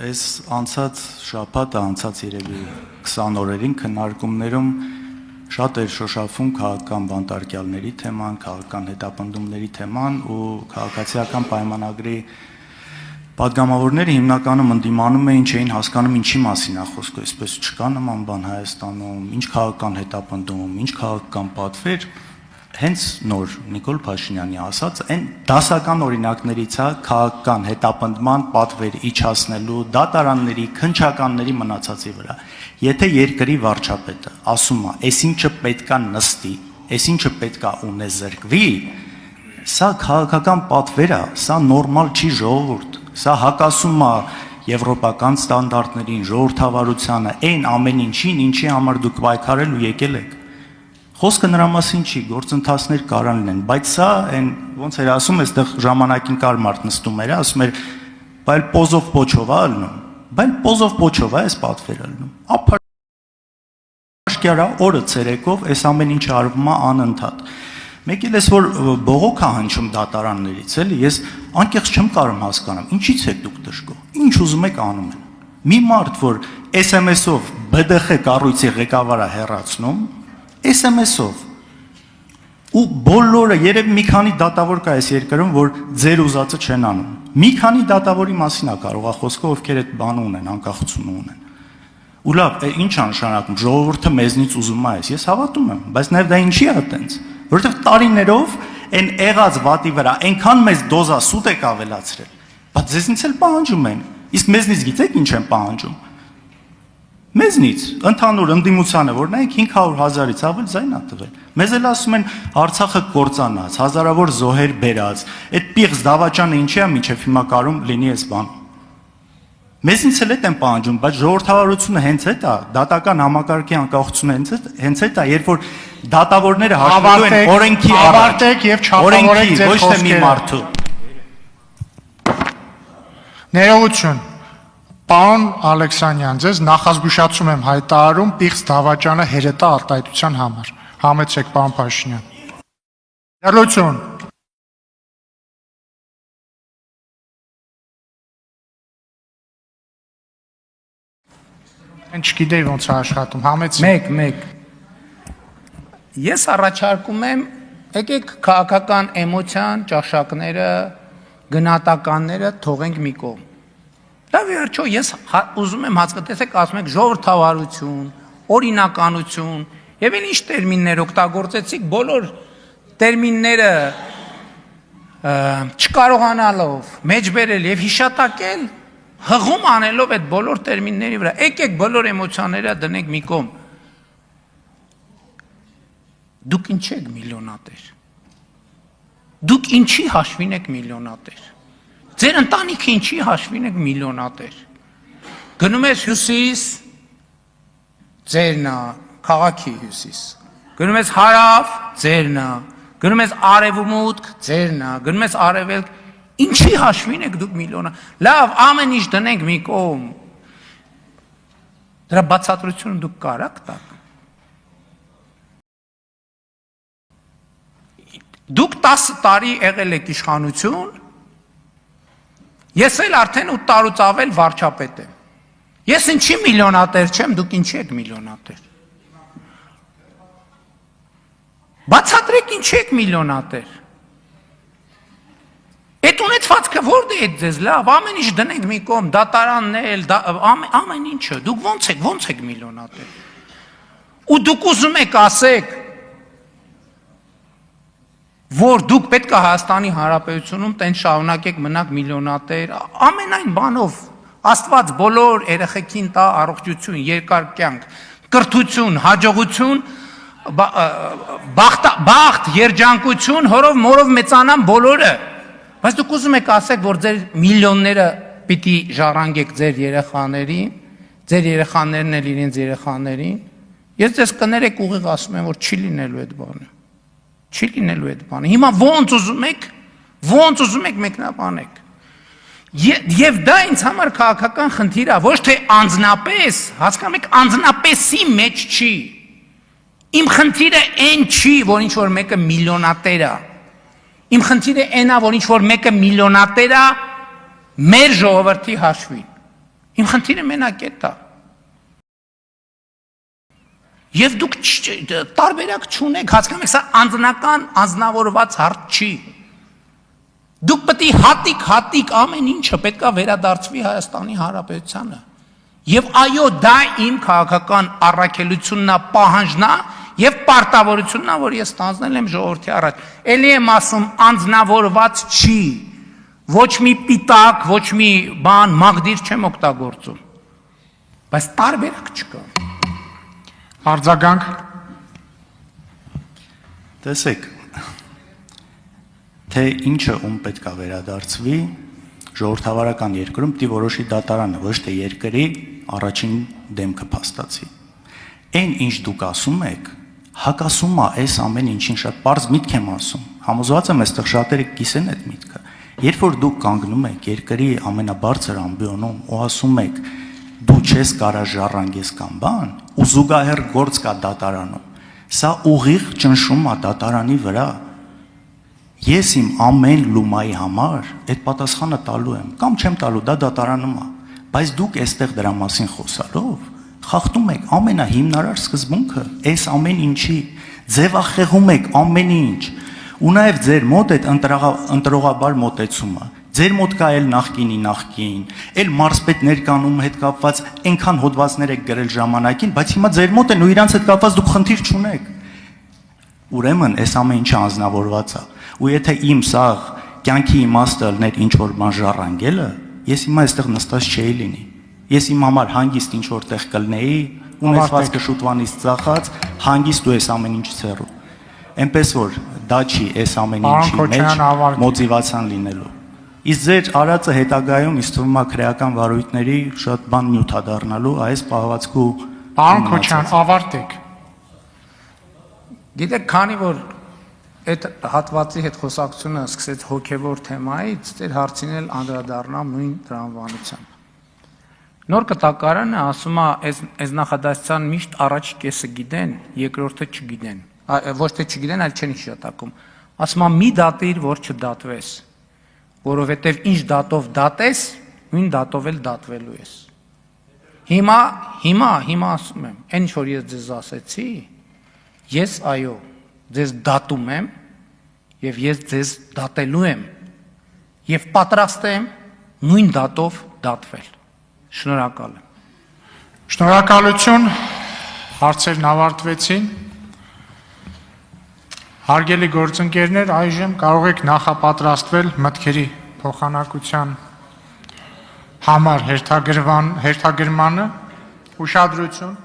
Այս անցած շաբաթը, անցած երևի 20 օրերին քննարկումներում շատ էր շոշափում քաղաքական բանտարկյալների թեման, քաղաքական հետապնդումների թեման ու քաղաքացիական պայմանագրի պատգամավորները հիմնականում ընդդիմանում էին, չէին հասկանում ինչի մասին է խոսքը, այսպես չկա նման բան Հայաստանում, ինչ քաղաքական հետապնդում, ինչ քաղաքական պատվեր, հենց նոր Նիկոլ Փաշինյանի ասած, այն դասական օրինակներից է քաղաքական հետապնդման պատվեր իջացնելու դատարանների, քննչականների մնացածի վրա։ Եթե երկրի վարչապետը ասում է, այսինչը պետքա նստի, այսինչը պետքա ունեզրկվի, սա քաղաքական պատվեր է, սա նորմալ չի ժողովուրդ, սա հակասում է եվրոպական ստանդարտներին, ժողովրդավարությանը, այն ամեն ինչին, ինչի համար դուք պայքարել ու եկել եք։ Խոսքը նրա մասին չի, գործընթացներ կարան լինեն, բայց սա այն ոնց էր ասում, այստեղ ժամանակին կար մարդ նստում էր, ասում էր, բայց պոզով պոչով է ալնում, բայց պոզով պոչով է այս պատվերը ալնում։ Ապաշկյարա օրը ցերեկով այս ամեն ինչը արվում է անընդհատ։ Մեկ էլ էս որ բողոք է հնչում դատարաններից, էլի, ես անկեղծ չեմ կարող հասկանամ, ինչից եք դուք դժգոհ, ինչ ուզում եք անում են։ Մի մարդ, որ SMS-ով BDԽ կառույցի ղեկավարը հեռացնում, SMS-ով ու բոլորը երևի մի քանի դատավոր կա այս երկրում, որ ձեր ուզածը չեն անում։ Մի քանի դատավորի մասին է կարող է խոսքը, ովքեր այդ բանը ունեն, անկախությունը ունեն։ Ու լավ, ինչ է նշանակում, ժողովուրդը մեզնից ուզում է այս, ես հավատում եմ, բայց նաև դա ինչի է այտենց, որովհետև տարիներով այն եղած վատի վրա այնքան մեծ դոզա սուտ եք ավելացրել, բայց ձեզնից էլ պահանջում են, իսկ մեզնից գիտեք ինչ են պահանջում։ Մեզնից, ընդհանուր ընդդիմությանը, որ նայեք 500,000-ից ավել ձայն ա տվել։ Մեզ էլ ասում են Արցախը կործանած, հազարավոր զոհեր բերած, այդ պիղծ դավաճանը ինչի է մինչև հիմա կարում լինի այս բան։ Մեզնից էլ այդ են պահանջում, բայց ժողովրդավարությունը հենց այդ է, դատական համակարգի անկախությունը հենց այդ է, երբ որ դատավորները հաշվելու են օրենքի ավարտեք եւ չափավորեք ձեր ոչ թե մի մարդու։ Ներողություն։ Պարոն Ալեքսանյան, ձեզ նախազգուշացում եմ հայտարարում պիղծ դավաճանը հերետա արտահայտության համար։ Համեցեք, պարոն Փաշինյան։ Ներողություն։ Ինչ գիտեի ոնց է աշխատում, համեցեք։ Մեկ։ Ես առաջարկում եմ, եկեք քաղաքական էմոցիան, ճաշակները, գնահատականները թողենք մի կողմ։ Լավ վերջո ես ուզում եմ հասկացեք, ասում եք ժողովրդավարություն, օրինականություն, եւ այն ինչ տերմիններ օգտագործեցիք, բոլոր տերմինները չկարողանալով մեջբերել եւ հիշատակել, հղում անելով այդ բոլոր տերմինների վրա, եկեք բոլոր էմոցիաները դնենք մի կողմ։ Դուք ինչ եք միլիոնատեր։ Դուք ինչի հաշվին եք միլիոնատեր։ Ձեր ընտանիքը ինչի հաշվին եք միլիոնատեր։ Գնում ես հյուսիս, ձերն է, քաղաքի հյուսիս։ Գնում ես հարավ, ձերն է։ Գնում ես արևմուտք, ձերն է։ Գնում ես արևելք, ինչի հաշվին եք դուք միլիոնա։ Լավ, ամեն ինչ դնենք մի կողմ։ Դրա բացատրությունը դուք կարաք տաք։ Դուք 10 տարի եղել եք իշխանություն, ես էլ արդեն 8 տարուց ավել վարչապետ եմ։ Ես ինչի միլիոնատեր չեմ, դուք ինչի եք միլիոնատեր։ Բացատրեք ինչի եք միլիոնատեր։ Այդ ունեցվածքը որտե է ձեզ լավ, ամեն ինչ դնենք մի կողմ, դատարաններ, ամեն ինչը, դուք ոնց եք միլիոնատեր։ Ու դուք ուզում եք ասեք, որ դուք պետք է Հայաստանի Հանրապետությունում տենց շարունակեք մնաք միլիոնատեր, ամենայն բանով Աստված բոլոր երեխեքին տա առողջություն, երկար կյանք, կրթություն, հաջողություն, բախտ, երջանկություն, հորով մորով մեծանան բոլորը։ Բայց դուք ուզում եք ասեք, որ ձեր միլիոնները պիտի ժառանգեք ձեր երեխաներին, ձեր երեխաներն էլ իրենց երեխաներին։ Ես ձեզ կներեք ուղիղ ասում եմ, որ չի լինելու այդ բանը։ Չի լինելու այդ բանը։ Հիմա ոնց ուզում եք մեկնաբանեք։ Եվ դա ինձ համար քաղաքական խնդիր է, ոչ թե անձնապես, հասկանում եք, անձնապեսի մեջ չի։ Իմ խնդիրը այն չի, որ ինչ որ մեկը միլիոնատեր է։ Իմ խնդիրը այն է, որ ինչ որ մեկը միլիոնատեր է մեր ժողովրդի հաշվին։ Իմ խնդիրը մենակ է դա։ Եվ դուք տարբերակ չունեք, հասկանում եք, սա անձնական, անձնավորված հարց չի։ Դուք պետք է հատիկ ամեն ինչը պետքա վերադարձվի Հայաստանի Հանրապետությանը։ Եվ այո, դա իմ քաղաքական առաքելությունն է, պահանջն է եւ պարտավորությունն է, որ ես ստանձնել եմ ժողովրդի առաջ։ Էլի եմ ասում, անձնավորված չի։ Ոչ մի պիտակ, ոչ մի բան, մաղդիր չեմ օգտագործում։ Բայց տարբերակ չկա։ Արձագանք։ Տեսեք, թե ինչը ում պետքա վերադարձվի, ժողովրդավարական երկրում պիտի որոշի դատարանը, ոչ թե երկրի առաջին դեմքը փաստացի։ Այն ինչ դուք ասում եք, հակասում է այս ամեն ինչին, շատ պարզ միտք եմ ասում։ Համոզված եմ, այստեղ շատերը կիսեն այդ միտքը։ Երբ որ դուք կանգնում եք երկրի ամենաբարձր ամբիոնում ու ասում եք դու չես կարա ժառանգես կամ բան, ու զուգահեռ գործ կա դատարանում, սա ուղիղ ճնշում է դատարանի վրա։ Ես իմ ամեն լումայի համար այդ պատասխանը տալու եմ, կամ չեմ տալու, դա դատարանում է, բայց դուք այստեղ դրա մասին խոսալով խախտում եք ամենահիմնարար սկզբունքը, այս ամեն ինչի, ձևախեղում եք ամեն ինչ, ու նաև ձեր մոտ այդ ընտրողաբար մոտեցումը, ձեր մոտ կա էլ նախկին, էլ մարզպետ ներկանում հետ կապված այնքան հոդվածներ եք գրել ժամանակին, բայց հիմա ձեր մոտ են ու իրանց հետ կապված դուք խնդիր չունեք։ Ուրեմն այս ամեն ինչը անձնավորված է, ու եթե իմ սաղ կյանքի իմաստը լներ ինչ որ բան ժառանգելը, ես հիմա այստեղ նստած չէի լինի։ Ես իմ համար հանգիստ ինչ որտեղ կլնեի, ունեցվածքը շուտվանից ծախած, հանգիստ ու այս ամեն ինչից հեռու։ Էնպես որ դա չի այս ամեն ինչի մեջ մոտիվացիան լինելու։ Իսկ ձեր արածը հետագայում ինձ թվում է քրեական վարույթների շատ բան նյութ դառնալու այս պահվածքու։ Պարոն Քոչյան, ավարտեք։ Գիտեք, քանի որ այդ հատվածի հետ խոսակցությունը սկսեց հոգևոր թեմայից, ձեր հարցին էլ անդրադառնամ նույն տրամաբանությամբ։ Նոր կտակարանը ասում է, այս նախադասության միշտ առաջ կեսը գիտեն, երկրորդը չգիտեն։ Ոչ թե չգիտեն, այլ չեն հիշատակում։ Ասում է մի դատիր, որ չդատվես, որովհետև ինչ դատով դատես, նույն դատով էլ դատվելու ես։ Հիմա ասում եմ, այն ինչ որ ես ձեզ ասեցի, ես այո, ձեզ դատում եմ եւ ես ձեզ դատելու եմ եւ պատրաստ եմ նույն դատով դատվել։ Շնորհակալ եմ։ Շնորհակալություն, հարցերն ավարտվեցին։ Հարգելի գործընկերներ, այժմ կարող եք նախապատրաստվել մտքերի փոխանակության համար հերթագրմանը, ուշադրություն։